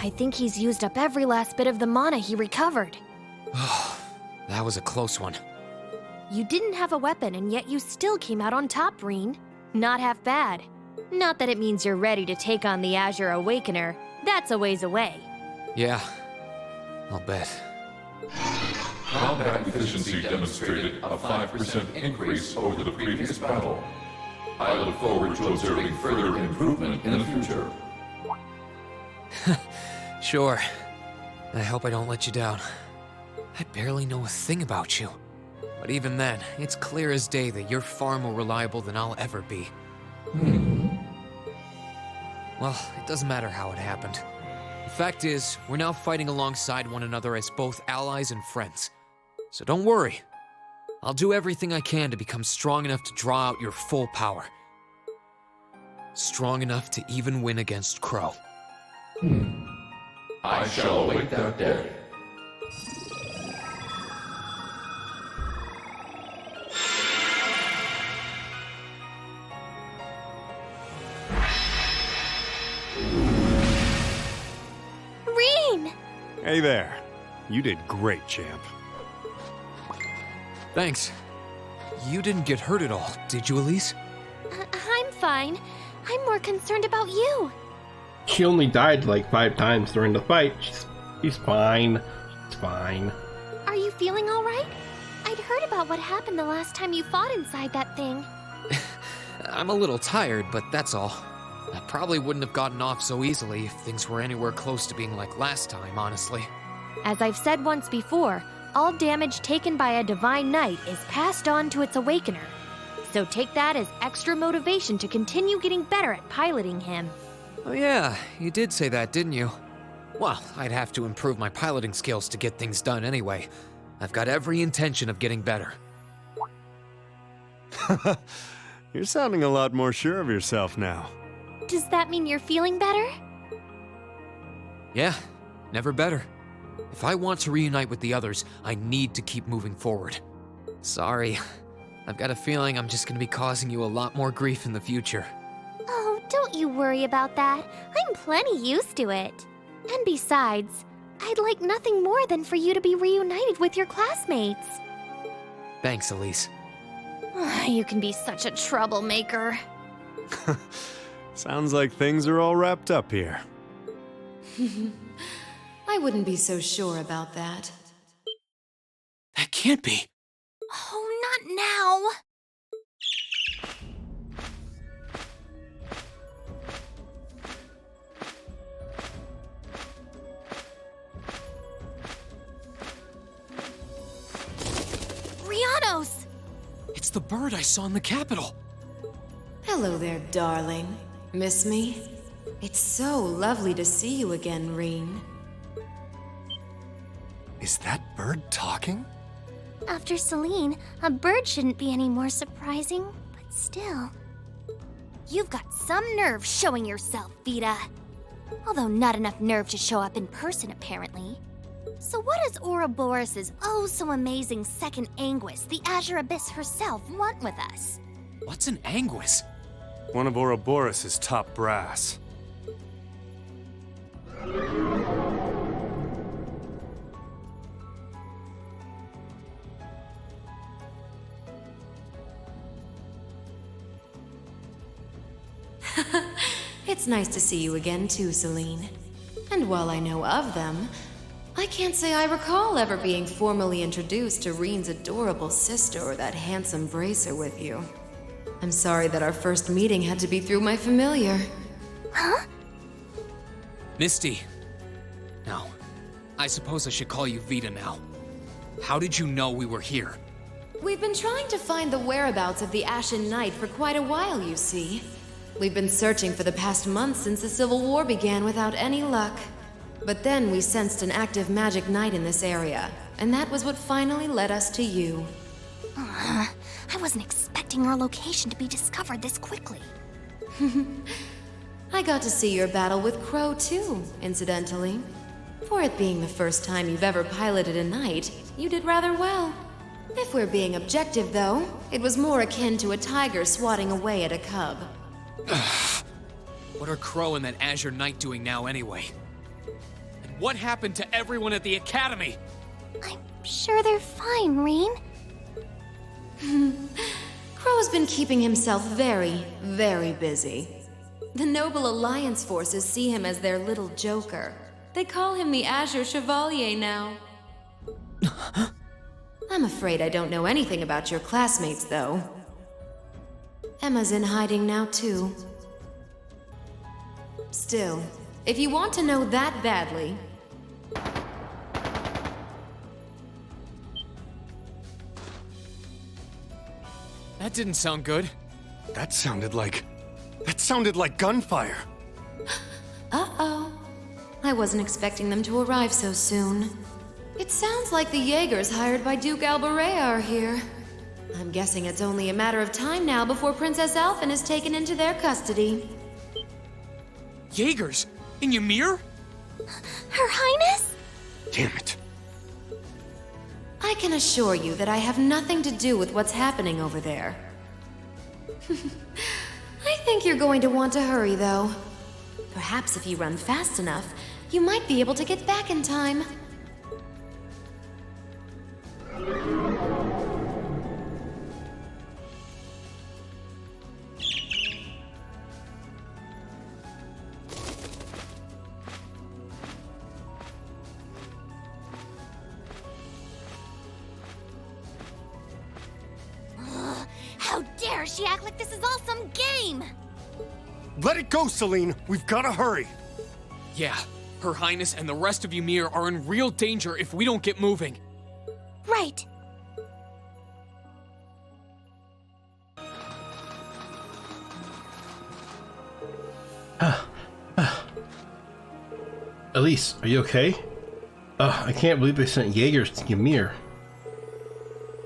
I think he's used up every last bit of the mana he recovered. That was a close one. You didn't have a weapon, and yet you still came out on top, Rean. Not half bad. Not that it means you're ready to take on the Azure Awakener. That's a ways away. Yeah, I'll bet. Combat efficiency demonstrated a 5% increase over the previous battle. I look forward to observing further improvement in the future. Sure. I hope I don't let you down. I barely know a thing about you. But even then, it's clear as day that you're far more reliable than I'll ever be. Well, it doesn't matter how it happened. The fact is, we're now fighting alongside one another as both allies and friends. So don't worry. I'll do everything I can to become strong enough to draw out your full power. Strong enough to even win against Crow. I shall await that day. Rean! Hey there. You did great, champ. Thanks. You didn't get hurt at all, did you, Elise? I'm fine. I'm more concerned about you. She only died like 5 times during the fight. She's fine. It's fine. Are you feeling all right? I'd heard about what happened the last time you fought inside that thing. I'm a little tired, but that's all. I probably wouldn't have gotten off so easily if things were anywhere close to being like last time, honestly. As I've said once before, all damage taken by a Divine Knight is passed on to its Awakener. So take that as extra motivation to continue getting better at piloting him. Oh yeah, you did say that, didn't you? Well, I'd have to improve my piloting skills to get things done anyway. I've got every intention of getting better. You're sounding a lot more sure of yourself now. Does that mean you're feeling better? Yeah, never better. If I want to reunite with the others, I need to keep moving forward. Sorry, I've got a feeling I'm just gonna be causing you a lot more grief in the future. Oh, don't you worry about that. I'm plenty used to it. And besides, I'd like nothing more than for you to be reunited with your classmates. Thanks, Elise. You can be such a troublemaker. Sounds like things are all wrapped up here. I wouldn't be so sure about that. That can't be. Oh, not now. Rianos! It's the bird I saw in the Capitol. Hello there, darling. Miss me? It's so lovely to see you again, Rean. Is that bird talking? After Celine, a bird shouldn't be any more surprising, but still. You've got some nerve showing yourself, Vita. Although not enough nerve to show up in person, apparently. So what does Ouroboros' oh-so-amazing second Anguis, the Azure Abyss herself, want with us? What's an Anguis? One of Ouroboros' top brass. It's nice to see you again too, Celine. And while I know of them, I can't say I recall ever being formally introduced to Rean's adorable sister or that handsome bracer with you. I'm sorry that our first meeting had to be through my familiar. Huh? Misty. No, I suppose I should call you Vita now. How did you know we were here? We've been trying to find the whereabouts of the Ashen Knight for quite a while, you see. We've been searching for the past month since the Civil War began without any luck. But then we sensed an active magic knight in this area, and that was what finally led us to you. I wasn't expecting our location to be discovered this quickly. I got to see your battle with Crow too, incidentally. For it being the first time you've ever piloted a knight, you did rather well. If we're being objective, though, it was more akin to a tiger swatting away at a cub. What are Crow and that Azure Knight doing now anyway? What happened to everyone at the academy? I'm sure they're fine, Rean. Crow's been keeping himself very, very busy. The Noble Alliance forces see him as their little joker. They call him the Azure Chevalier now. I'm afraid I don't know anything about your classmates, though. Emma's in hiding now, too. Still, if you want to know that badly... That didn't sound good. That sounded like gunfire. Uh-oh. I wasn't expecting them to arrive so soon. It sounds like the Jaegers hired by Duke Alberea are here. I'm guessing it's only a matter of time now before Princess Alphen is taken into their custody. Jaegers? In Ymir? Her Highness? Damn it. I can assure you that I have nothing to do with what's happening over there. I think you're going to want to hurry, though. Perhaps if you run fast enough, you might be able to get back in time. How dare she act like this is all some game! Let it go, Celine. We've got to hurry. Yeah, Her Highness and the rest of Ymir are in real danger if we don't get moving. Right. Elise, are you okay? I can't believe they sent Jaegers to Ymir.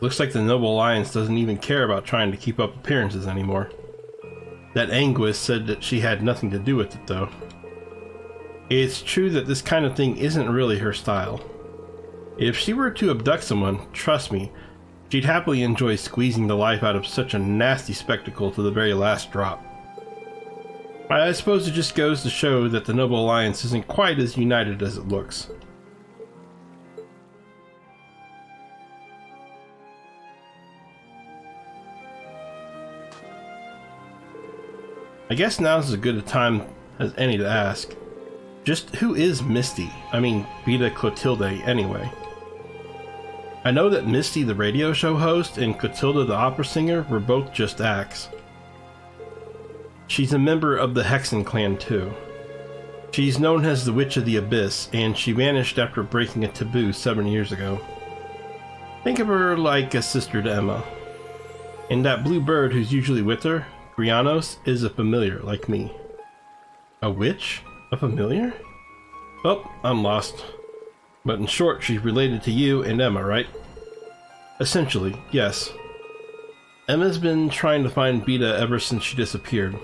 Looks like the Noble Alliance doesn't even care about trying to keep up appearances anymore. That Anguis said that she had nothing to do with it, though. It's true that this kind of thing isn't really her style. If she were to abduct someone, trust me, she'd happily enjoy squeezing the life out of such a nasty spectacle to the very last drop. I suppose it just goes to show that the Noble Alliance isn't quite as united as it looks. I guess now's as good a time as any to ask. Just who is Misty? I mean, Beta Clotilde, anyway. I know that Misty, the radio show host, and Clotilde, the opera singer, were both just acts. She's a member of the Hexen clan, too. She's known as the Witch of the Abyss, and she vanished after breaking a taboo 7 years ago. Think of her like a sister to Emma. And that blue bird who's usually with her, Grianos, is a familiar like me. A witch? A familiar? Well, I'm lost. But in short, she's related to you and Emma, right? Essentially, yes. Emma's been trying to find Beta ever since she disappeared.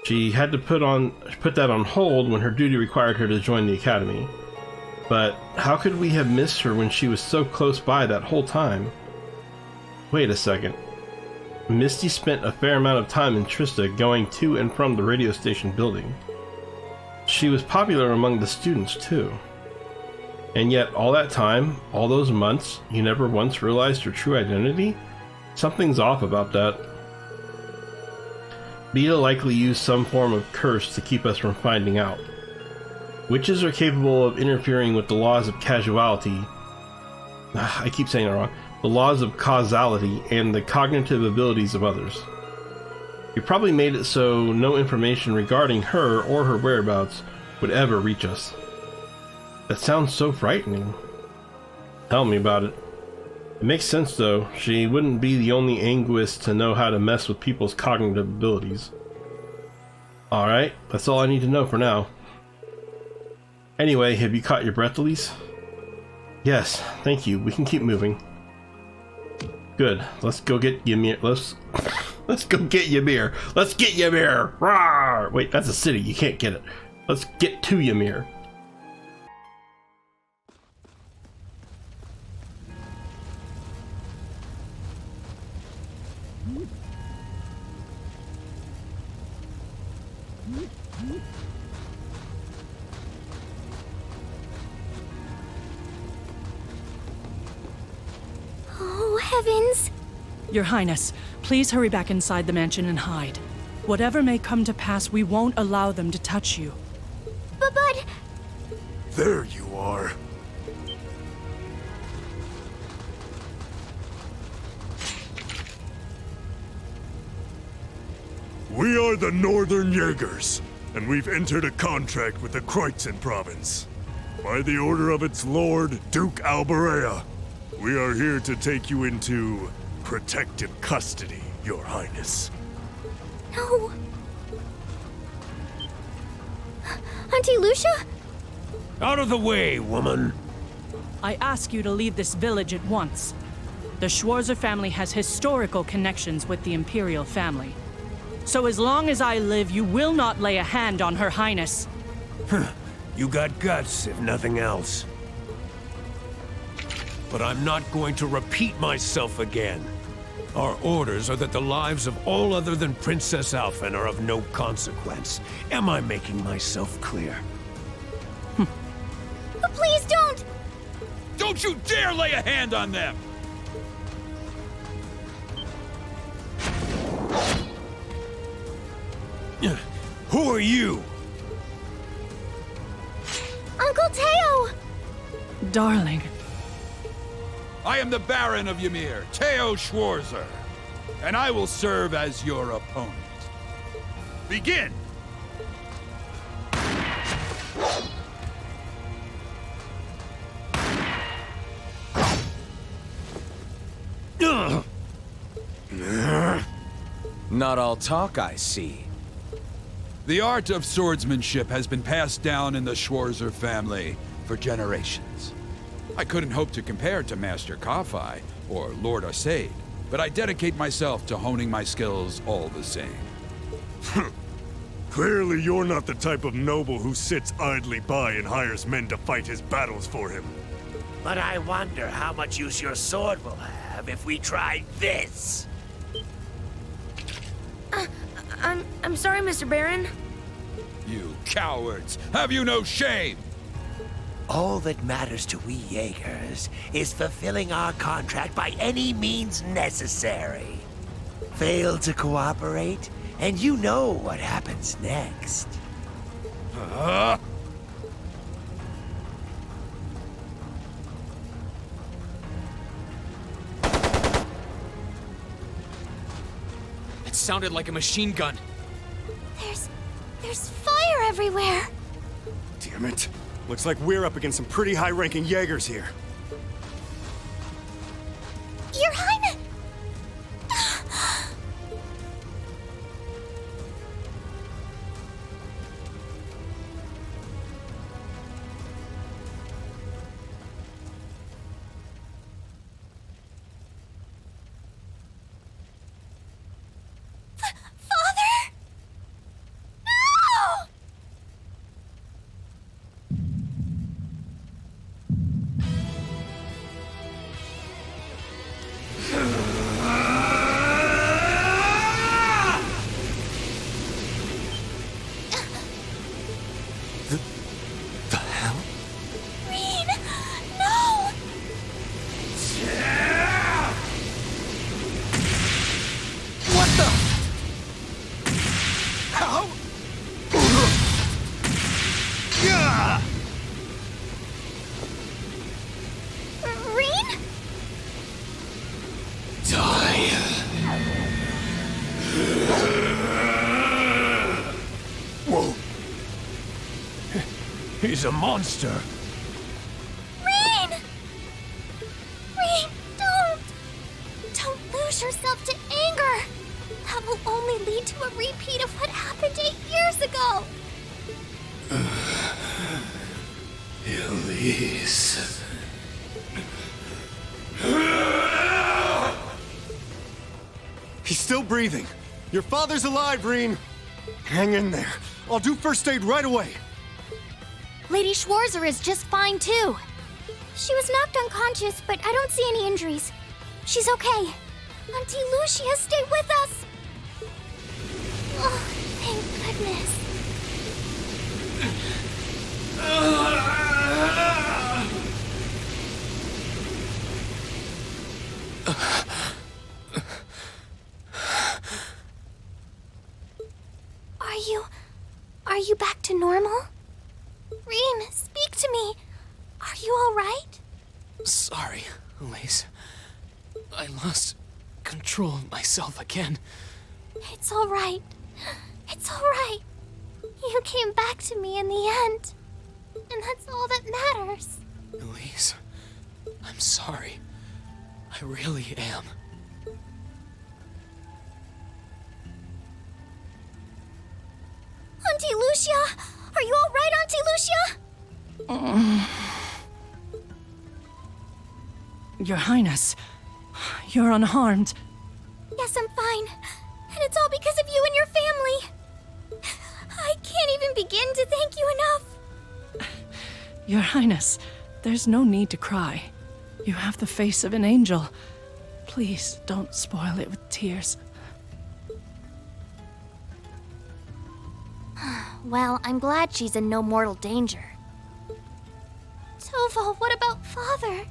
She had to put that on hold when her duty required her to join the academy. But how could we have missed her when she was so close by that whole time? Wait a second. Misty spent a fair amount of time in Trista going to and from the radio station building. She was popular among the students, too. And yet, all that time, all those months, you never once realized her true identity? Something's off about that. Beta likely used some form of curse to keep us from finding out. Witches are capable of interfering with the laws of casuality. I keep saying it wrong. The laws of causality and the cognitive abilities of others. You probably made it so no information regarding her or her whereabouts would ever reach us. That sounds so frightening. Tell me about it. It makes sense though. She wouldn't be the only Anguist to know how to mess with people's cognitive abilities. Alright, that's all I need to know for now. Anyway, have you caught your breath, Elise? Yes, thank you. We can keep moving. Good. Let's go get Ymir. Let's go get Ymir. Let's get Ymir. Rawr! Wait, that's a city. You can't get it. Let's get to Ymir. Heavens! Your Highness, please hurry back inside the mansion and hide. Whatever may come to pass, we won't allow them to touch you. But... There you are. We are the Northern Jaegers, and we've entered a contract with the Kreutzen province. By the order of its lord, Duke Alberea, we are here to take you into protective custody, Your Highness. No. Auntie Lucia? Out of the way, woman! I ask you to leave this village at once. The Schwarzer family has historical connections with the Imperial family. So as long as I live, you will not lay a hand on Her Highness. You got guts, if nothing else. But I'm not going to repeat myself again. Our orders are that the lives of all other than Princess Alphen are of no consequence. Am I making myself clear? Please don't! Don't you dare lay a hand on them! Who are you? Uncle Teo! Darling. I am the Baron of Ymir, Teo Schwarzer, and I will serve as your opponent. Begin! Not all talk, I see. The art of swordsmanship has been passed down in the Schwarzer family for generations. I couldn't hope to compare to Master Kafai or Lord Asaid, but I dedicate myself to honing my skills all the same. Clearly you're not the type of noble who sits idly by and hires men to fight his battles for him. But I wonder how much use your sword will have if we try this. I'm sorry, Mr. Baron. You cowards! Have you no shame? All that matters to we Jaegers is fulfilling our contract by any means necessary. Fail to cooperate, and you know what happens next. It sounded like a machine gun. There's fire everywhere! Damn it. Looks like we're up against some pretty high-ranking Jaegers here. Your Highness! Father? No! The hell? Rean! No! What the? How? Rean? Whoa! He's a monster! Rean! Rean, don't! Don't lose yourself to anger! That will only lead to a repeat of what happened 8 years ago! Elise... He's still breathing. Your father's alive, Rean. Hang in there. I'll do first aid right away. Lady Schwarzer is just fine, too. She was knocked unconscious, but I don't see any injuries. She's okay. Auntie Lucia, stay with us! Oh, thank goodness. Rean, speak to me. Are you all right? Sorry, Elise. I lost control of myself again. It's all right. It's all right. You came back to me in the end. And that's all that matters. Elise, I'm sorry. I really am. Auntie Lucia! Are you all right, Auntie Lucia? Your Highness, you're unharmed. Yes, I'm fine. And it's all because of you and your family. I can't even begin to thank you enough. Your Highness, there's no need to cry. You have the face of an angel. Please don't spoil it with tears. Well, I'm glad she's in no mortal danger. Toval, what about Father?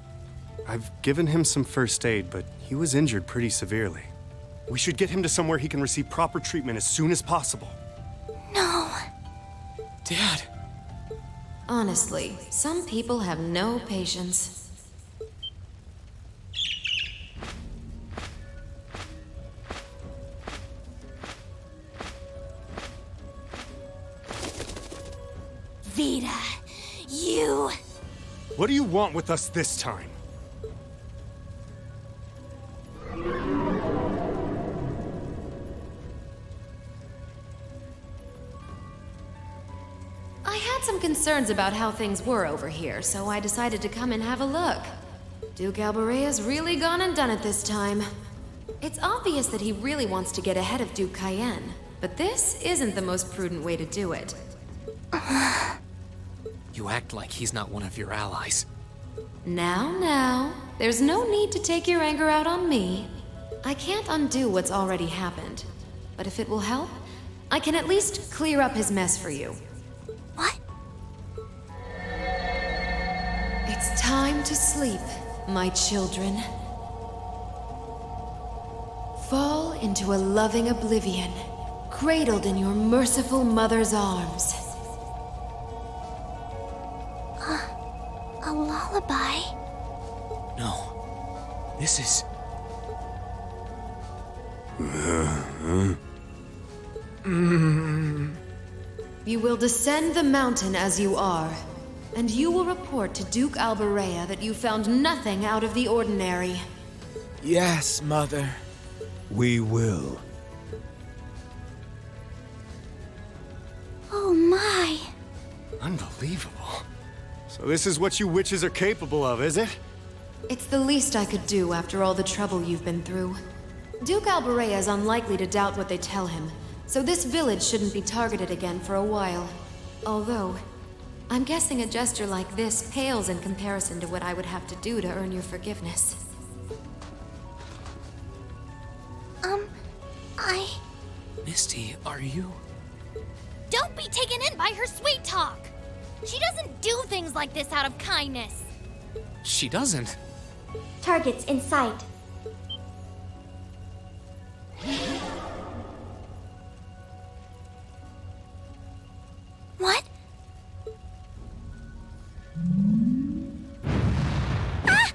I've given him some first aid, but he was injured pretty severely. We should get him to somewhere he can receive proper treatment as soon as possible. No. Dad. Honestly, some people have no patience. Vita, you... What do you want with us this time? I had some concerns about how things were over here, so I decided to come and have a look. Duke Albarea's really gone and done it this time. It's obvious that he really wants to get ahead of Duke Cayenne, but this isn't the most prudent way to do it. You act like he's not one of your allies. Now, there's no need to take your anger out on me. I can't undo what's already happened, but if it will help, I can at least clear up his mess for you. What? It's time to sleep, my children. Fall into a loving oblivion, cradled in your merciful mother's arms. A lullaby? No. This is... You will descend the mountain as you are, and you will report to Duke Albarea that you found nothing out of the ordinary. Yes, Mother. We will. Oh my. Unbelievable. So this is what you witches are capable of, is it? It's the least I could do after all the trouble you've been through. Duke Albarea is unlikely to doubt what they tell him, so this village shouldn't be targeted again for a while. Although, I'm guessing a gesture like this pales in comparison to what I would have to do to earn your forgiveness. Misty, are you... Don't be taken in by her sweet talk! She doesn't do things like this out of kindness. She doesn't. Targets in sight. What? Ah!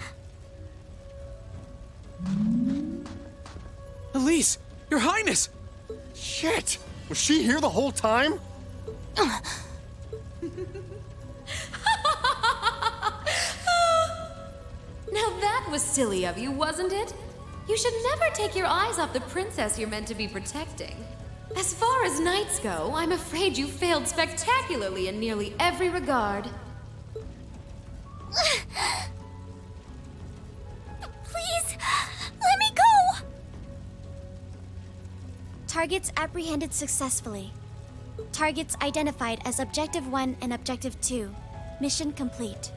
Elise, Your Highness! Shit! Was she here the whole time? Now that was silly of you, wasn't it? You should never take your eyes off the princess you're meant to be protecting. As far as knights go, I'm afraid you failed spectacularly in nearly every regard. Please, let me go! Targets apprehended successfully. Targets identified as Objective 1 and Objective 2. Mission complete.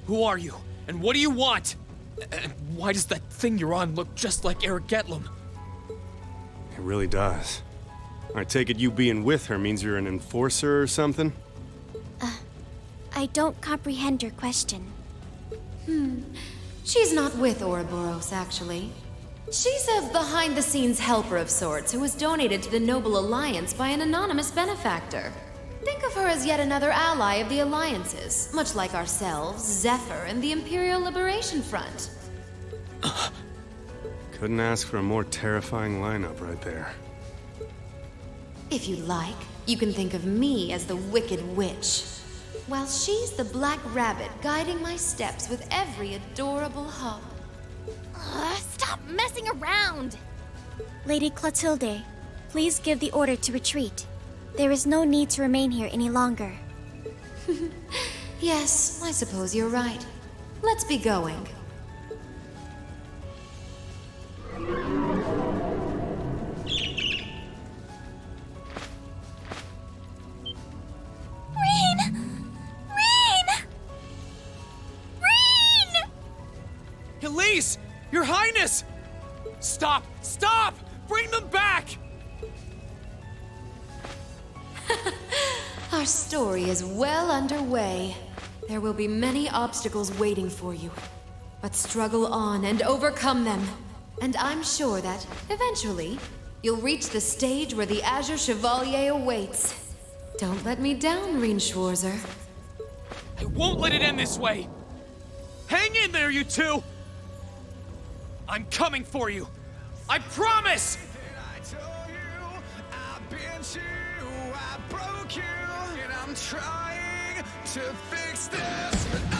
Who are you? And what do you want? And why does that thing you're on look just like Eric Getlum? It really does. I take it you being with her means you're an enforcer or something? I don't comprehend your question. She's not with Ouroboros, actually. She's a behind-the-scenes helper of sorts who was donated to the Noble Alliance by an anonymous benefactor. Think of her as yet another ally of the Alliances, much like ourselves, Zephyr, and the Imperial Liberation Front. Couldn't ask for a more terrifying lineup right there. If you like, you can think of me as the Wicked Witch, while she's the Black Rabbit guiding my steps with every adorable hop. Stop messing around! Lady Clotilde, please give the order to retreat. There is no need to remain here any longer. Yes, I suppose you're right. Let's be going. Elise! Your Highness! Stop! Stop! Bring them back! Our story is well underway. There will be many obstacles waiting for you. But struggle on and overcome them. And I'm sure that, eventually, you'll reach the stage where the Azure Chevalier awaits. Don't let me down, Rean Schwarzer. I won't let it end this way! Hang in there, you two! I'm coming for you! I promise! I told you, I bent you, I broke you, and I'm trying to fix this, but